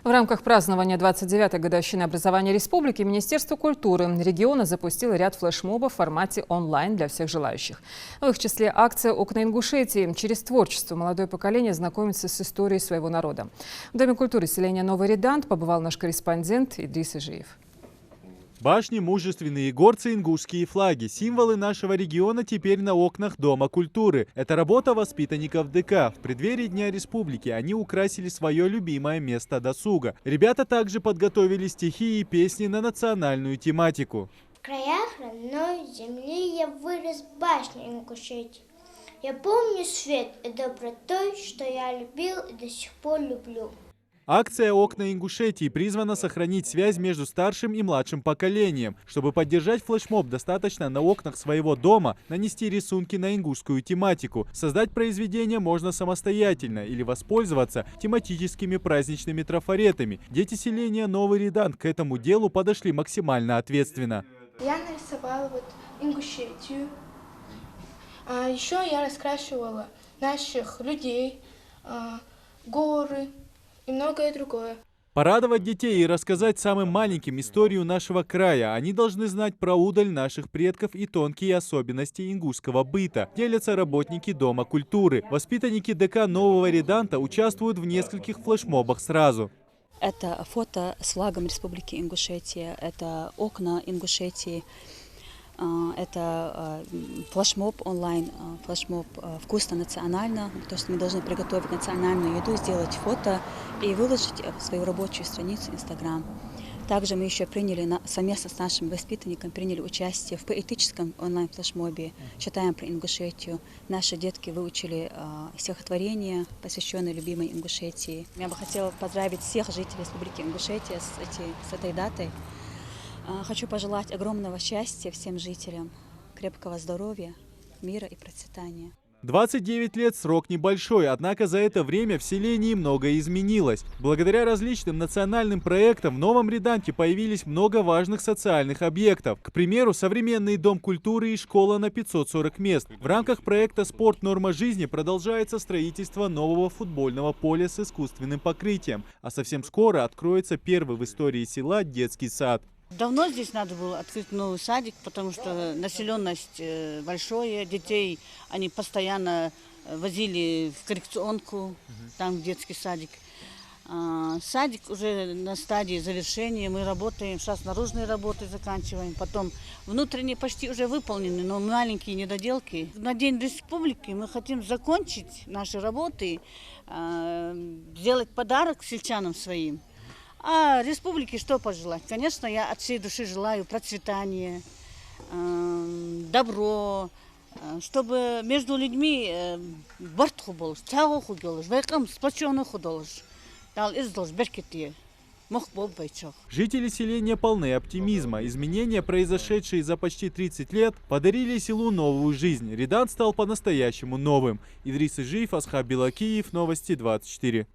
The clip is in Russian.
В рамках празднования 29-й годовщины образования республики Министерство культуры региона запустило ряд флешмобов в формате онлайн для всех желающих. В их числе акция «Окна Ингушетии». Через творчество молодое поколение знакомится с историей своего народа. В Доме культуры селения Новый Редант побывал наш корреспондент Идрис Ижиев. Башни, мужественные горцы, ингушские флаги. Символы нашего региона теперь на окнах Дома культуры. Это работа воспитанников ДК. В преддверии Дня Республики они украсили свое любимое место досуга. Ребята также подготовили стихи и песни на национальную тематику. В краях родной земли я вырос в башне Ингушетии. Я помню свет и добротой, что я любил и до сих пор люблю. Акция «Окна Ингушетии» призвана сохранить связь между старшим и младшим поколением. Чтобы поддержать флешмоб, достаточно на окнах своего дома нанести рисунки на ингушскую тематику. Создать произведение можно самостоятельно или воспользоваться тематическими праздничными трафаретами. Дети селения Новый Редант к этому делу подошли максимально ответственно. Я нарисовала Ингушетию. А еще я раскрашивала наших людей, горы и многое другое. Порадовать детей и рассказать самым маленьким историю нашего края. Они должны знать про удаль наших предков и тонкие особенности ингушского быта. Делятся работники Дома культуры. Воспитанники ДК Нового Реданта участвуют в нескольких флешмобах сразу. Это фото с флагом Республики Ингушетия, это окна Ингушетии. Это флешмоб онлайн, флешмоб «Вкусно национально», то, что мы должны приготовить национальную еду, сделать фото и выложить в свою рабочую страницу Instagram. Также мы еще совместно с нашим воспитанником приняли участие в поэтическом онлайн-флешмобе «Читаем про Ингушетию». Наши детки выучили стихотворения, посвященные любимой Ингушетии. Я бы хотела поздравить всех жителей Республики Ингушетия с этой датой. Хочу пожелать огромного счастья всем жителям, крепкого здоровья, мира и процветания. 29 лет – срок небольшой, однако за это время в селении многое изменилось. Благодаря различным национальным проектам в Новом Реданте появились много важных социальных объектов. К примеру, современный дом культуры и школа на 540 мест. В рамках проекта «Спорт. Норма жизни» продолжается строительство нового футбольного поля с искусственным покрытием. А совсем скоро откроется первый в истории села детский сад. Давно здесь надо было открыть новый садик, потому что населенность большая, детей они постоянно возили в коррекционку, там в детский садик. Садик уже на стадии завершения, мы работаем, сейчас наружные работы заканчиваем, потом внутренние почти уже выполнены, но маленькие недоделки. На День Республики мы хотим закончить наши работы, сделать подарок сельчанам своим. А республике что пожелать? Конечно, я от всей души желаю процветания, добро, чтобы между людьми бартху было, тягоху делаешь, вайкам сплоченных удалось, дал издалось беркетие. Жители селения полны оптимизма. Изменения, произошедшие за почти 30 лет, подарили селу новую жизнь. Редант стал по-настоящему новым. Идрис Ижиев, Асхаб Белакиев, Новости 24.